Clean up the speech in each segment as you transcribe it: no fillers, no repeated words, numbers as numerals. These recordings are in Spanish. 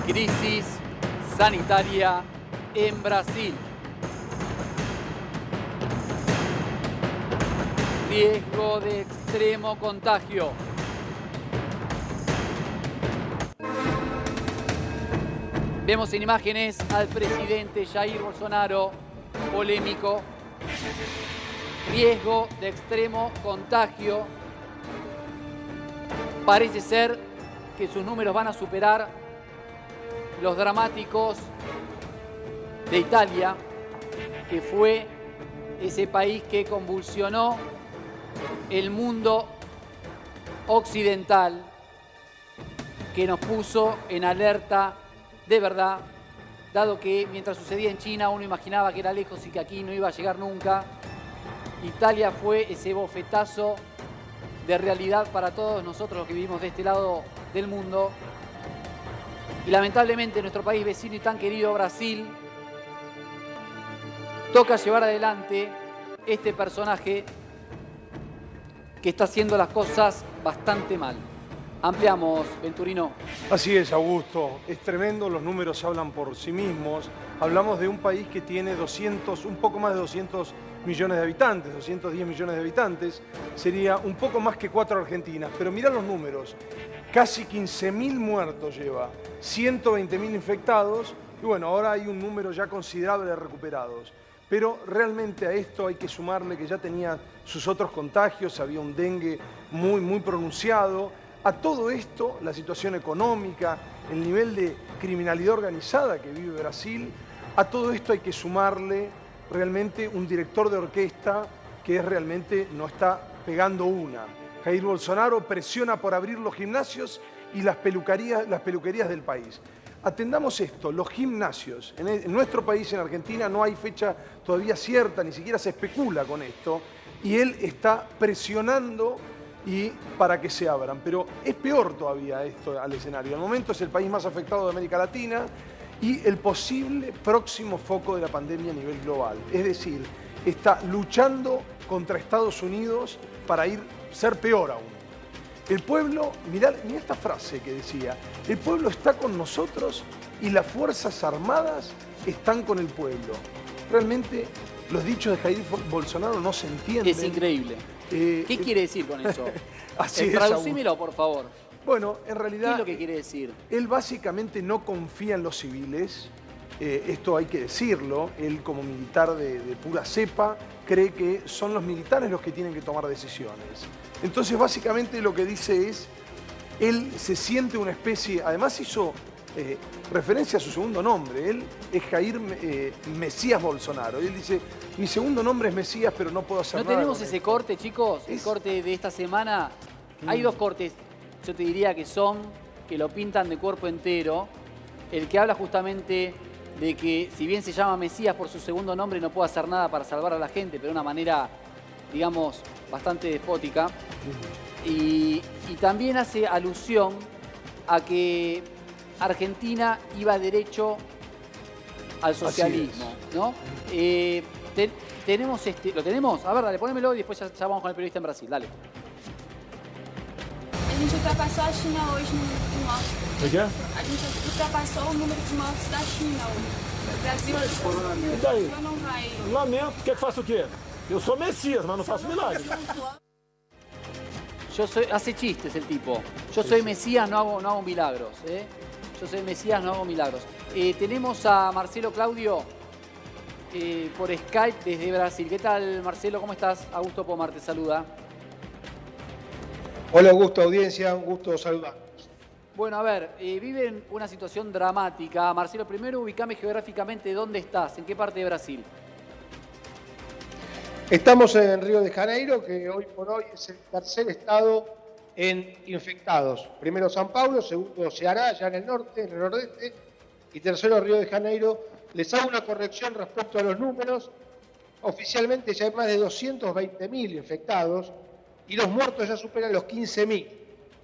Crisis sanitaria en Brasil. Riesgo de extremo contagio. Vemos en imágenes al presidente Jair Bolsonaro, polémico. Riesgo de extremo contagio. Parece ser que sus números van a superar los dramáticos de Italia, que fue ese país que convulsionó el mundo occidental, que nos puso en alerta de verdad, dado que mientras sucedía en China uno imaginaba que era lejos y que aquí no iba a llegar nunca. Italia fue ese bofetazo de realidad para todos nosotros los que vivimos de este lado del mundo. Y lamentablemente nuestro país vecino y tan querido Brasil toca llevar adelante este personaje que está haciendo las cosas bastante mal. Ampliamos, Venturino. Así es, Augusto. Es tremendo, los números hablan por sí mismos. Hablamos de un país que tiene un poco más de 200 millones de habitantes, 210 millones de habitantes. Sería un poco más que 4 Argentinas. Pero mirá los números. Casi 15.000 muertos lleva, 120.000 infectados. Y bueno, ahora hay un número ya considerable de recuperados. Pero realmente a esto hay que sumarle que ya tenía sus otros contagios. Había un dengue muy pronunciado. A todo esto, la situación económica, el nivel de criminalidad organizada que vive Brasil, a todo esto hay que sumarle realmente un director de orquesta que realmente no está pegando una. Jair Bolsonaro presiona por abrir los gimnasios y las peluquerías del país. Atendamos esto, los gimnasios. En nuestro país, en Argentina, no hay fecha todavía cierta, ni siquiera se especula con esto, y él está presionando para que se abran. Pero es peor todavía esto al escenario. Al momento es el país más afectado de América Latina y el posible próximo foco de la pandemia a nivel global. Es decir, está luchando contra Estados Unidos para ser peor aún. El pueblo, mirá esta frase que decía, el pueblo está con nosotros y las Fuerzas Armadas están con el pueblo. Realmente los dichos de Jair Bolsonaro no se entienden. Es increíble. ¿Qué quiere decir con eso? Así es, traducímelo, por favor. Bueno, en realidad... ¿Qué es lo que quiere decir? Él básicamente no confía en los civiles, esto hay que decirlo. Él, como militar de pura cepa, cree que son los militares los que tienen que tomar decisiones. Entonces, básicamente lo que dice es, él se siente una especie... Además hizo referencia a su segundo nombre. Él es Jair Mesías Bolsonaro. Y él dice, mi segundo nombre es Mesías, pero no puedo hacer nada. ¿No tenemos ese corte, chicos? El corte de esta semana. Hay dos cortes, yo te diría que lo pintan de cuerpo entero. El que habla justamente de que, si bien se llama Mesías por su segundo nombre, no puede hacer nada para salvar a la gente, pero de una manera, digamos, bastante despótica. Y también hace alusión a que Argentina iba derecho al socialismo, ¿no? Tenemos ¿lo tenemos? A ver, dale, ponémelo y después ya vamos con el periodista en Brasil, dale. A gente ultrapassou a China hoje no número de mortes. O quê? A gente ultrapassou o número de mortes da China hoje. O Brasil E daí? não vai. Lamento. Quer que faça o quê? Eu sou Messias, mas não faço milagre. Hace chistes el tipo. Yo soy Mesías, no hago milagros. Yo soy Mesías, no hago milagros. Tenemos a Marcelo Claudio por Skype desde Brasil. ¿Qué tal, Marcelo? ¿Cómo estás? Augusto Pomar te saluda. Hola, Augusto, audiencia, un gusto saludarlos. Bueno, a ver, viven una situación dramática. Marcelo, primero ubicame geográficamente dónde estás, en qué parte de Brasil. Estamos en Río de Janeiro, que hoy por hoy es el tercer estado en infectados. Primero São Paulo, segundo Ceará, ya en el norte, en el nordeste, y tercero Río de Janeiro. Les hago una corrección respecto a los números. Oficialmente ya hay más de 220.000 infectados y los muertos ya superan los 15.000.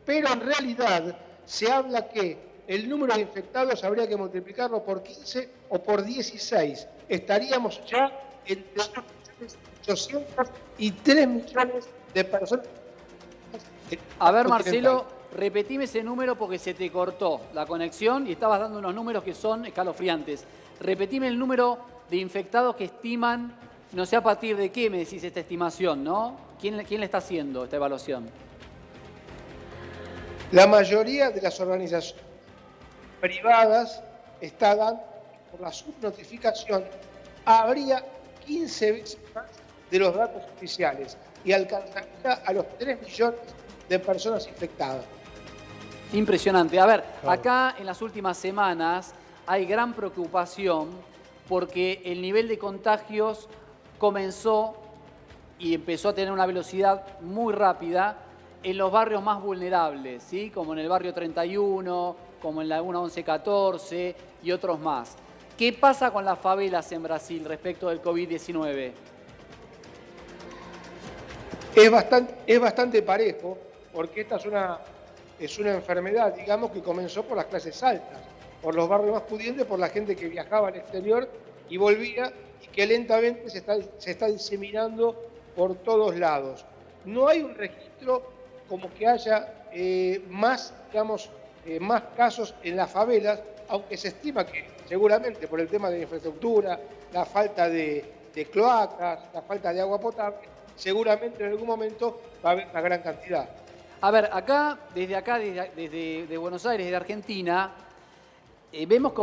Pero en realidad se habla que el número de infectados habría que multiplicarlo por 15 o por 16. Estaríamos ya entre 800 y 3 millones de personas. A ver, Marcelo, repetime ese número porque se te cortó la conexión y estabas dando unos números que son escalofriantes. Repetime el número de infectados que estiman, no sé a partir de qué me decís esta estimación, ¿no? ¿Quién le está haciendo esta evaluación? La mayoría de las organizaciones privadas está dando por la subnotificación, habría 15 veces más de los datos oficiales y alcanzaría a los 3 millones de personas infectadas. Impresionante. A ver, acá en las últimas semanas hay gran preocupación porque el nivel de contagios comenzó y empezó a tener una velocidad muy rápida en los barrios más vulnerables, ¿sí? Como en el barrio 31, como en la Laguna 1114 y otros más. ¿Qué pasa con las favelas en Brasil respecto del COVID-19? Es bastante parejo, porque esta es una enfermedad, digamos, que comenzó por las clases altas, por los barrios más pudientes, por la gente que viajaba al exterior y volvía, y que lentamente se está diseminando por todos lados. No hay un registro como que haya más casos en las favelas, aunque se estima que seguramente por el tema de la infraestructura, la falta de cloacas, la falta de agua potable, seguramente en algún momento va a haber una gran cantidad. A ver, desde Buenos Aires, desde Argentina, vemos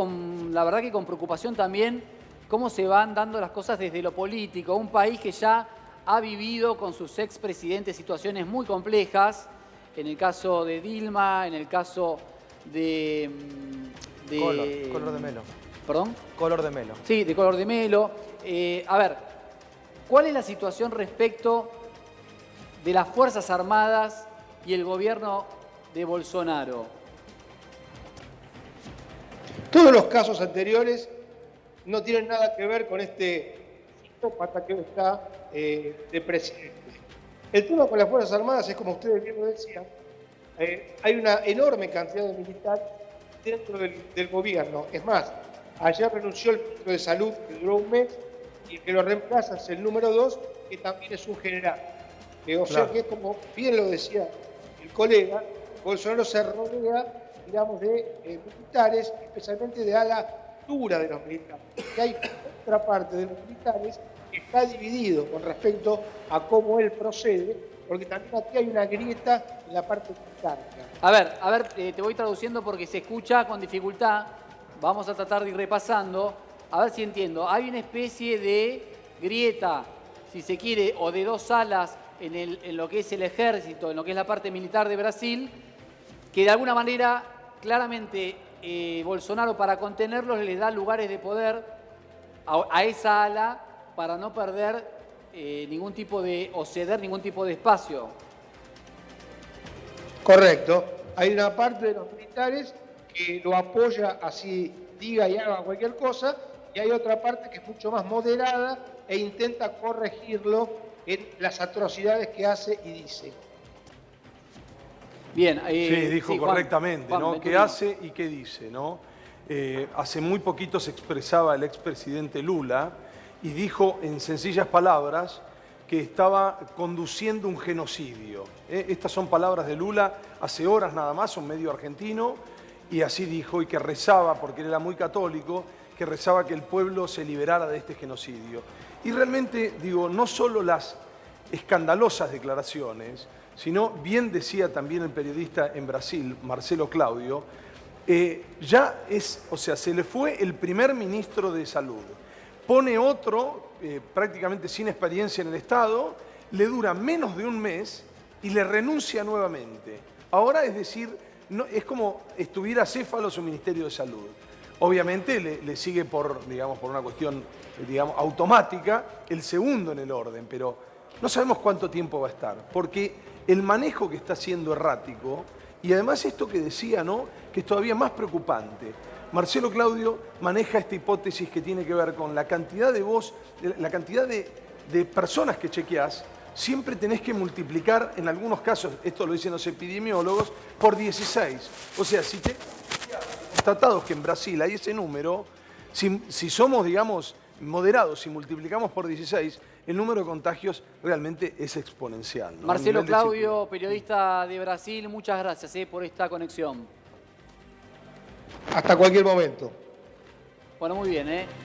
la verdad que con preocupación también cómo se van dando las cosas desde lo político. Un país que ya ha vivido con sus expresidentes situaciones muy complejas, en el caso de Dilma, en el caso de Color de Melo. ¿Perdón? Color de Melo. Sí, de Color de Melo. A ver, ¿cuál es la situación respecto de las Fuerzas Armadas y el gobierno de Bolsonaro? Todos los casos anteriores no tienen nada que ver con este psicópata que está de presidente. El tema con las Fuerzas Armadas es, como ustedes bien lo decían, hay una enorme cantidad de militares dentro del gobierno. Es más, ayer renunció el ministro de Salud, que duró un mes, y el que lo reemplaza es el número 2, que también es un general. O sea que, como bien lo decía el colega, Bolsonaro se rodea, digamos, de militares, especialmente de ala dura de los militares. Y hay otra parte de los militares que está dividido con respecto a cómo él procede, porque también aquí hay una grieta en la parte militar. A ver, te voy traduciendo porque se escucha con dificultad. Vamos a tratar de ir repasando. A ver si entiendo. Hay una especie de grieta, si se quiere, o de dos alas en lo que es el ejército, en lo que es la parte militar de Brasil, que de alguna manera, claramente, Bolsonaro, para contenerlos, les da lugares de poder a esa ala para no perder ningún tipo o ceder ningún tipo de espacio. Correcto. Hay una parte de los militares que lo apoya, así diga y haga cualquier cosa, y hay otra parte que es mucho más moderada e intenta corregirlo en las atrocidades que hace y dice. Bien, sí, dijo correctamente, Juan, ¿no? ¿Qué hace y qué dice, ¿no? Hace muy poquito se expresaba el expresidente Lula y dijo en sencillas palabras que estaba conduciendo un genocidio. Estas son palabras de Lula hace horas nada más, un medio argentino, y así dijo, y que rezaba, porque él era muy católico, que rezaba que el pueblo se liberara de este genocidio. Y realmente, digo, no solo las escandalosas declaraciones, sino, bien decía también el periodista en Brasil, Marcelo Claudio, se le fue el primer ministro de Salud. Pone otro, prácticamente sin experiencia en el Estado, le dura menos de un mes y le renuncia nuevamente. Ahora, es decir, no, es como estuviera acéfalo su Ministerio de Salud. Obviamente le sigue por una cuestión, automática, el segundo en el orden, pero no sabemos cuánto tiempo va a estar, porque el manejo que está siendo errático, y además esto que decía, ¿no?, que es todavía más preocupante. Marcelo Claudio maneja esta hipótesis que tiene que ver con la cantidad de personas que chequeás, siempre tenés que multiplicar, en algunos casos, esto lo dicen los epidemiólogos, por 16. O sea, si te constatados que en Brasil hay ese número, si somos, moderados y multiplicamos por 16, el número de contagios realmente es exponencial, ¿no? A Marcelo nivel de Claudio, circulación. periodista de Brasil, muchas gracias por esta conexión. Hasta cualquier momento. Bueno, muy bien,